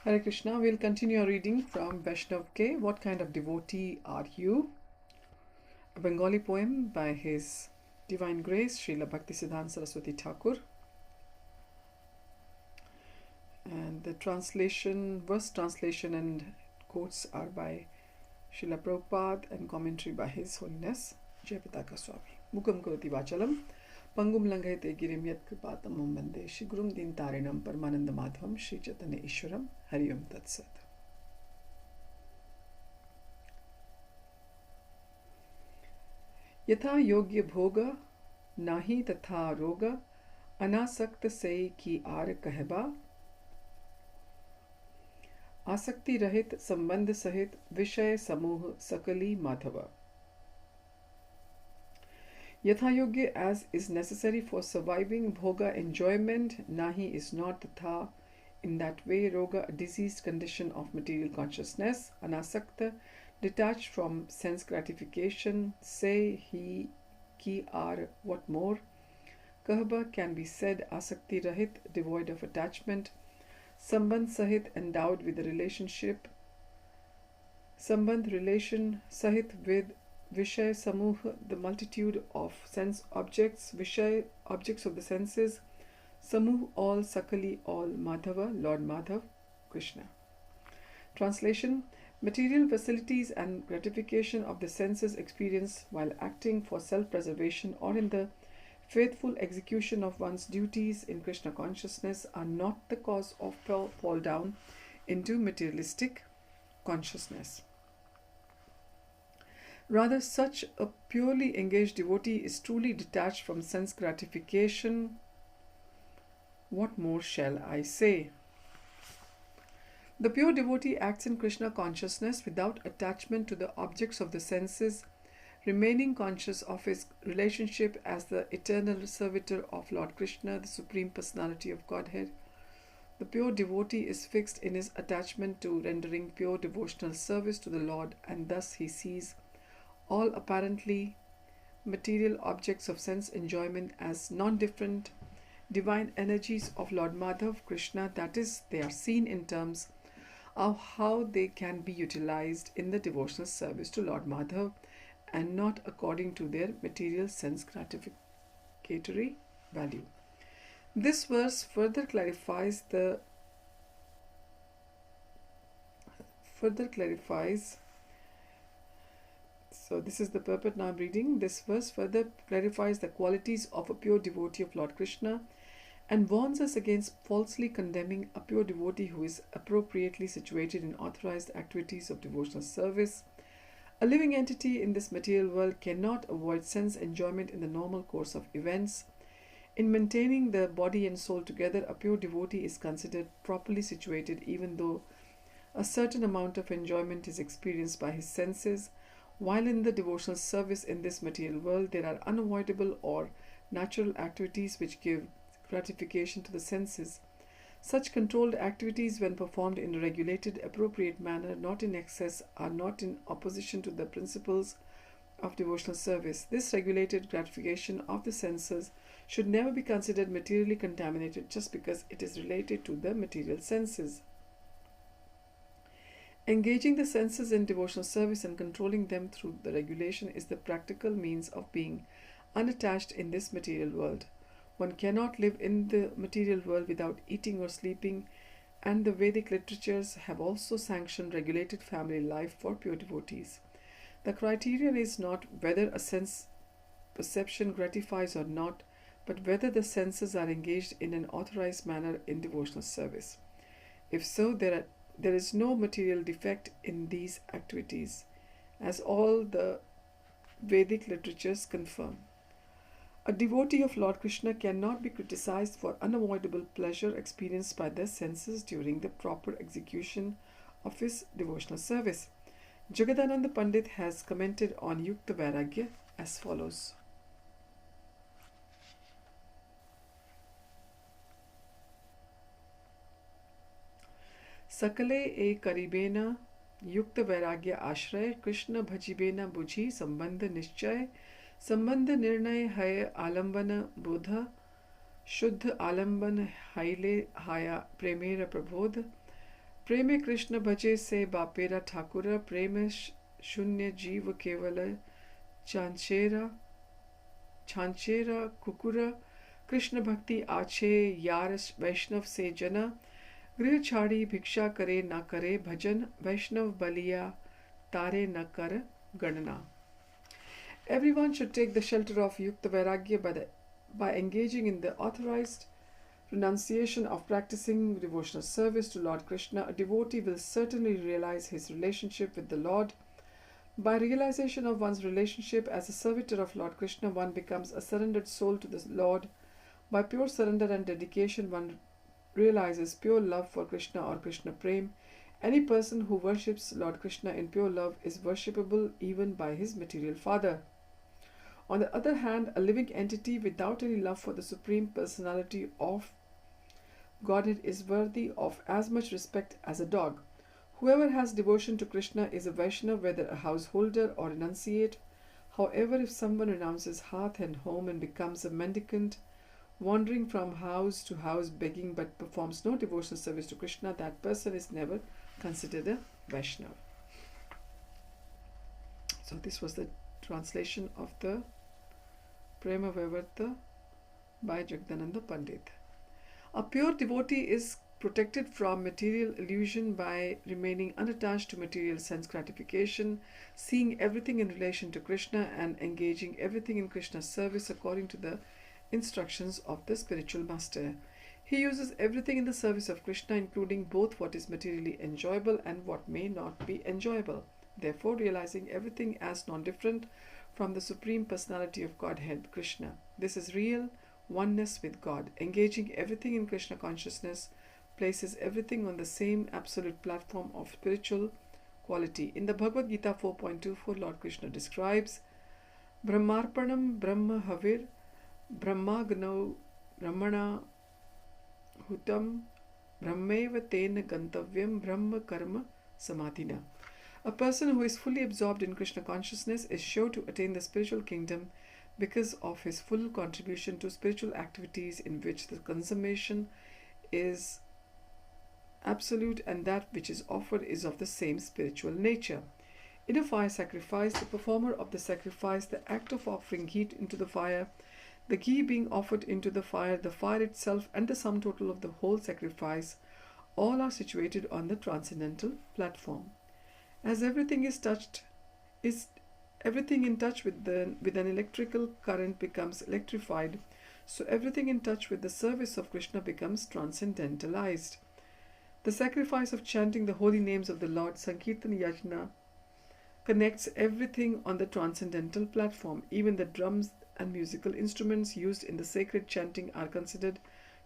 Hare Krishna, we'll continue our reading from Vaisnava Ke. What kind of devotee are you? A Bengali poem by His Divine Grace, Srila Bhakti Siddhanta Saraswati Thakur. And the verse translation and quotes are by Srila Prabhupada and commentary by His Holiness Jayapataka Swami. Mukam Karoti Vachalam Pangum Langhayate Girim Yat Kripatamam Bande Shri Gurum Din Tarinam Paramananda Madhavam Shri Chaitanya Ishwaram Hari Om Tat Sat. यथा योग्य भोग नाही तथा रोग अनासक्त से की are कहबा आसक्ति रहित संबंध सहित विषय समूह सकली Madhav. Yatha yoga as is necessary for surviving bhoga enjoyment, nahi is not tatha in that way roga, a diseased condition of material consciousness, anasakta detached from sense gratification, say he ki are what more, kahba can be said asakti rahit devoid of attachment, sambandh sahit endowed with a relationship, sambandh relation sahit with Vishay Samuh, the multitude of sense objects, Vishay, objects of the senses, Samuh, all, Sakali, all, Madhava, Lord Madhav, Krishna. Translation: material facilities and gratification of the senses experienced while acting for self-preservation or in the faithful execution of one's duties in Krishna consciousness are not the cause of fall down into materialistic consciousness. Rather, such a purely engaged devotee is truly detached from sense gratification. What more shall I say? The pure devotee acts in Krishna consciousness without attachment to the objects of the senses, remaining conscious of his relationship as the eternal servitor of Lord Krishna, the Supreme Personality of Godhead. The pure devotee is fixed in his attachment to rendering pure devotional service to the Lord, and thus he sees all apparently material objects of sense enjoyment as non-different divine energies of Lord Madhav, Krishna, that is, they are seen in terms of how they can be utilized in the devotional service to Lord Madhav and not according to their material sense gratificatory value. This verse further clarifies So this is the purport now I'm reading. This verse further clarifies the qualities of a pure devotee of Lord Krishna and warns us against falsely condemning a pure devotee who is appropriately situated in authorized activities of devotional service. A living entity in this material world cannot avoid sense enjoyment in the normal course of events. In maintaining the body and soul together, a pure devotee is considered properly situated even though a certain amount of enjoyment is experienced by his senses. While in the devotional service in this material world, there are unavoidable or natural activities which give gratification to the senses. Such controlled activities, when performed in a regulated, appropriate manner, not in excess, are not in opposition to the principles of devotional service. This regulated gratification of the senses should never be considered materially contaminated just because it is related to the material senses. Engaging the senses in devotional service and controlling them through the regulation is the practical means of being unattached in this material world. One cannot live in the material world without eating or sleeping, and the Vedic literatures have also sanctioned regulated family life for pure devotees. The criterion is not whether a sense perception gratifies or not, but whether the senses are engaged in an authorized manner in devotional service. If so, there is no material defect in these activities, as all the Vedic literatures confirm. A devotee of Lord Krishna cannot be criticized for unavoidable pleasure experienced by the senses during the proper execution of his devotional service. Jagadananda Pandit has commented on Yukta Vairagya as follows. सकले ए करीबेन युक्त वैराग्य आश्रय कृष्ण भजिबेन बुझी संबंध निश्चय संबंध निर्णय है आलंबन बोध शुद्ध आलंबन हाइले हाया प्रेमेर Prabodh Preme Krishna bhaje se bapera Thakura, preme shunya jiva kevala chanchera kukura, Krishna bhakti ache yaras Vaishnav se jana, Grih chhadi bhiksha kare na kare bhajan, Vaishnav baliya tare na kar ganana. Everyone should take the shelter of Yukta Vairagya by engaging in the authorized renunciation of practicing devotional service to Lord Krishna. A devotee will certainly realize his relationship with the Lord. By realization of one's relationship as a servitor of Lord Krishna, one becomes a surrendered soul to the Lord. By pure surrender and dedication, one realizes pure love for Krishna or Krishna Prem. Any person who worships Lord Krishna in pure love is worshipable even by his material father. On the other hand, a living entity without any love for the Supreme Personality of Godhead is worthy of as much respect as a dog. Whoever has devotion to Krishna is a Vaishnava, whether a householder or renunciate. However, if someone renounces hearth and home and becomes a mendicant, wandering from house to house begging but performs no devotional service to Krishna, that person is never considered a Vaishnava. So this was the translation of the Prema Vaivarta by Jagdananda Pandit. A pure devotee is protected from material illusion by remaining unattached to material sense gratification, seeing everything in relation to Krishna and engaging everything in Krishna's service according to the instructions of the spiritual master. He uses everything in the service of Krishna, including both what is materially enjoyable and what may not be enjoyable, therefore realizing everything as non-different from the Supreme Personality of Godhead, Krishna. This is real oneness with God. Engaging everything in Krishna consciousness places everything on the same absolute platform of spiritual quality. In the Bhagavad Gita 4.24, Lord Krishna describes Brahmarpanam Brahma Havir Brahmagno Brahmana Hutam Brahmeva Tena Gantavyam Brahma Karma Samadhina. A person who is fully absorbed in Krishna consciousness is sure to attain the spiritual kingdom because of his full contribution to spiritual activities in which the consummation is absolute and that which is offered is of the same spiritual nature. In a fire sacrifice, the performer of the sacrifice, the act of offering heat into the fire, the ghee being offered into the fire itself, and the sum total of the whole sacrifice, all are situated on the transcendental platform. As everything in touch with an electrical current becomes electrified, so everything in touch with the service of Krishna becomes transcendentalized. The sacrifice of chanting the holy names of the Lord, Sankirtan Yajna, connects everything on the transcendental platform. Even the drums and musical instruments used in the sacred chanting are considered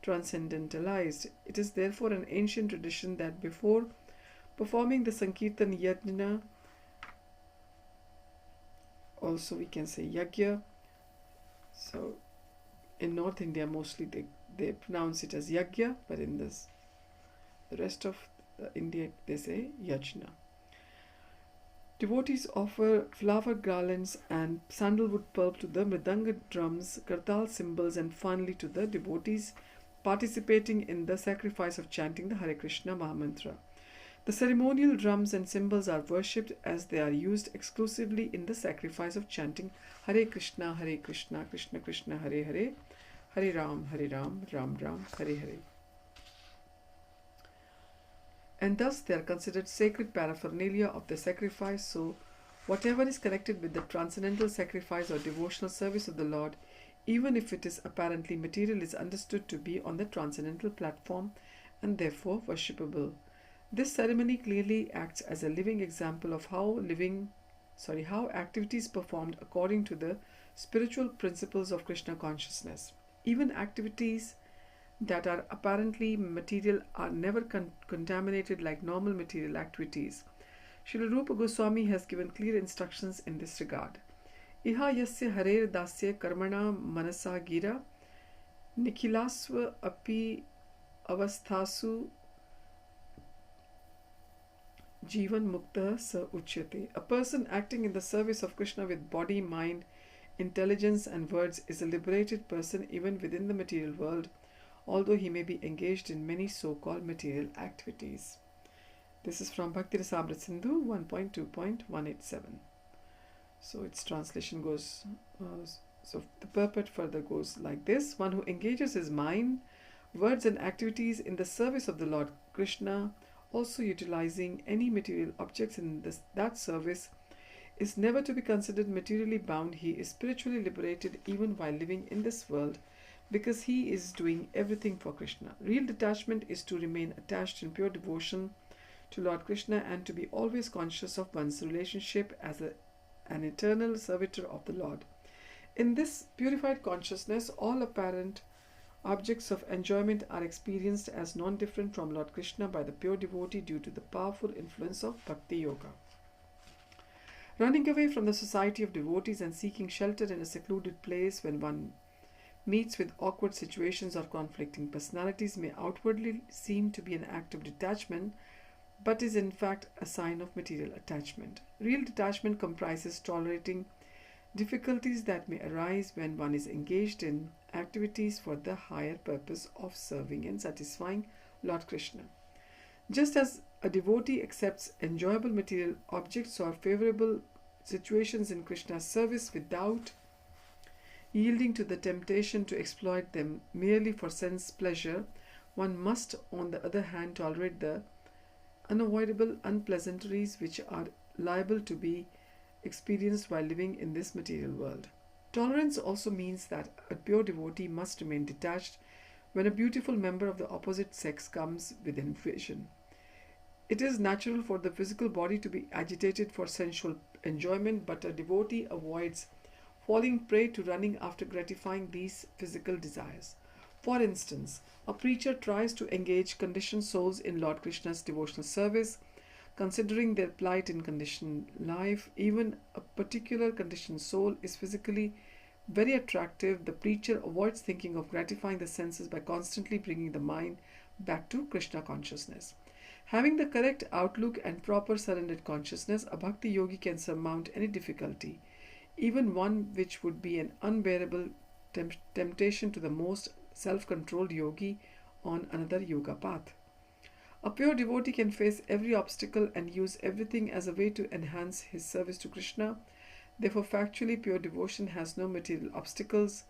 transcendentalized. It is therefore an ancient tradition that before performing the Sankirtan Yajna, also we can say Yagya. So in North India mostly they pronounce it as Yagya, but in the rest of India they say Yajna. Devotees offer flower garlands and sandalwood pulp to the mridanga drums, kartal cymbals, and finally to the devotees participating in the sacrifice of chanting the Hare Krishna Mahamantra. The ceremonial drums and cymbals are worshipped as they are used exclusively in the sacrifice of chanting Hare Krishna, Krishna Krishna, Hare Hare, Hare Ram, Ram Ram, Hare Hare. And thus they are considered sacred paraphernalia of the sacrifice. So whatever is connected with the transcendental sacrifice or devotional service of the Lord, even if it is apparently material, is understood to be on the transcendental platform and therefore worshipable. This ceremony clearly acts as a living example of how activities performed according to the spiritual principles of Krishna consciousness. Even activities that are apparently material are never contaminated like normal material activities. Srila Rupa Goswami has given clear instructions in this regard. Iha yasya harer dasya karmana manasa gira nikhilasva api avasthasu Jivan Mukta Sa Uchyate. A person acting in the service of Krishna with body, mind, intelligence, and words is a liberated person even within the material world, although he may be engaged in many so-called material activities. This is from Bhakti Rasamrita Sindhu 1.2.187. So its translation goes, so the purport further goes like this: one who engages his mind, words and activities in the service of the Lord Krishna, also utilizing any material objects in that service, is never to be considered materially bound. He is spiritually liberated even while living in this world, because he is doing everything for Krishna. Real detachment is to remain attached in pure devotion to Lord Krishna and to be always conscious of one's relationship as an eternal servitor of the Lord. In this purified consciousness, all apparent objects of enjoyment are experienced as non-different from Lord Krishna by the pure devotee due to the powerful influence of Bhakti Yoga. Running away from the society of devotees and seeking shelter in a secluded place when one meets with awkward situations or conflicting personalities may outwardly seem to be an act of detachment, but is in fact a sign of material attachment. Real detachment comprises tolerating difficulties that may arise when one is engaged in activities for the higher purpose of serving and satisfying Lord Krishna. Just as a devotee accepts enjoyable material objects or favorable situations in Krishna's service without yielding to the temptation to exploit them merely for sense pleasure, one must, on the other hand, tolerate the unavoidable unpleasantries which are liable to be experienced while living in this material world. Tolerance also means that a pure devotee must remain detached when a beautiful member of the opposite sex comes within vision. It is natural for the physical body to be agitated for sensual enjoyment, but a devotee avoids falling prey to running after gratifying these physical desires. For instance, a preacher tries to engage conditioned souls in Lord Krishna's devotional service. Considering their plight in conditioned life, even a particular conditioned soul is physically very attractive. The preacher avoids thinking of gratifying the senses by constantly bringing the mind back to Krishna consciousness. Having the correct outlook and proper surrendered consciousness, a bhakti yogi can surmount any difficulty, even one which would be an unbearable temptation to the most self-controlled yogi on another yoga path. A pure devotee can face every obstacle and use everything as a way to enhance his service to Krishna. Therefore, factually, pure devotion has no material obstacles.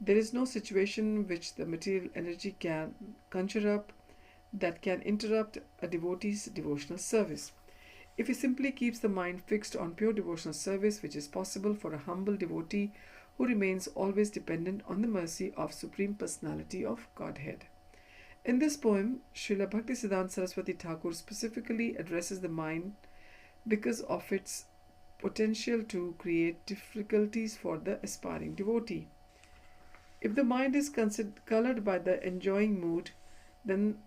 There is no situation which the material energy can conjure up that can interrupt a devotee's devotional service. If he simply keeps the mind fixed on pure devotional service, which is possible for a humble devotee who remains always dependent on the mercy of Supreme Personality of Godhead. In this poem, Srila Bhaktisiddhanta Saraswati Thakur specifically addresses the mind because of its potential to create difficulties for the aspiring devotee. If the mind is colored by the enjoying mood, then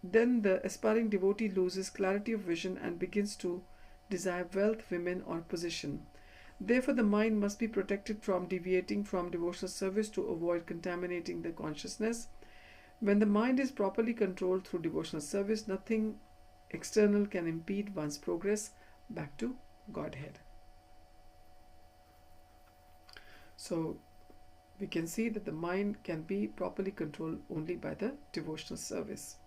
the aspiring devotee loses clarity of vision and begins to desire wealth, women, or position. Therefore, the mind must be protected from deviating from devotional service to avoid contaminating the consciousness. When the mind is properly controlled through devotional service, nothing external can impede one's progress back to Godhead. So, we can see that the mind can be properly controlled only by the devotional service.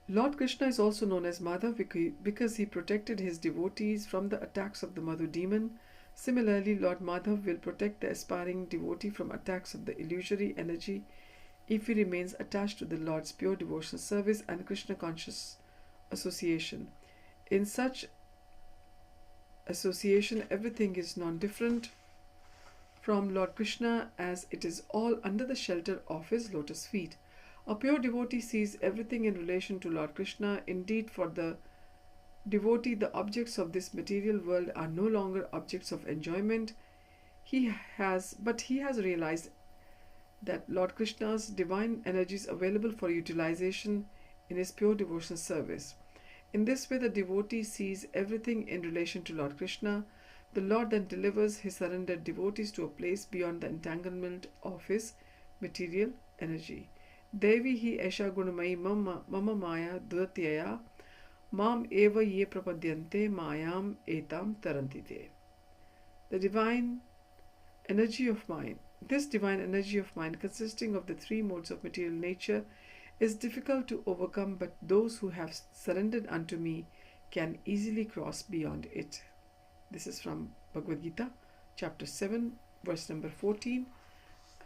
Lord Krishna is also known as Madhav because he protected his devotees from the attacks of the Madhu demon. Similarly, Lord Madhav will protect the aspiring devotee from attacks of the illusory energy if he remains attached to the Lord's pure devotional service and Krishna conscious association. In such association, everything is non-different from Lord Krishna, as it is all under the shelter of his lotus feet. A pure devotee sees everything in relation to Lord Krishna. Indeed, for the devotee, the objects of this material world are no longer objects of enjoyment. He has realized that Lord Krishna's divine energy is available for utilization in his pure devotional service. In this way, the devotee sees everything in relation to Lord Krishna. The Lord then delivers his surrendered devotees to a place beyond the entanglement of his material energy. Devi hi esha gunamayi mama maya dudatyaya mam eva ye prapadyante mayam etam tarantite. The divine energy of mind. This divine energy of mind, consisting of the three modes of material nature, is difficult to overcome, but those who have surrendered unto me can easily cross beyond it. This is from Bhagavad Gita, chapter 7, verse number 14.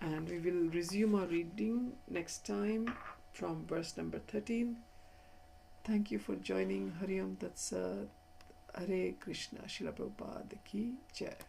And we will resume our reading next time from verse number 13. Thank you for joining. Hari Om Tat Sat. Hare Krishna. Srila Prabhupada Ki Jai.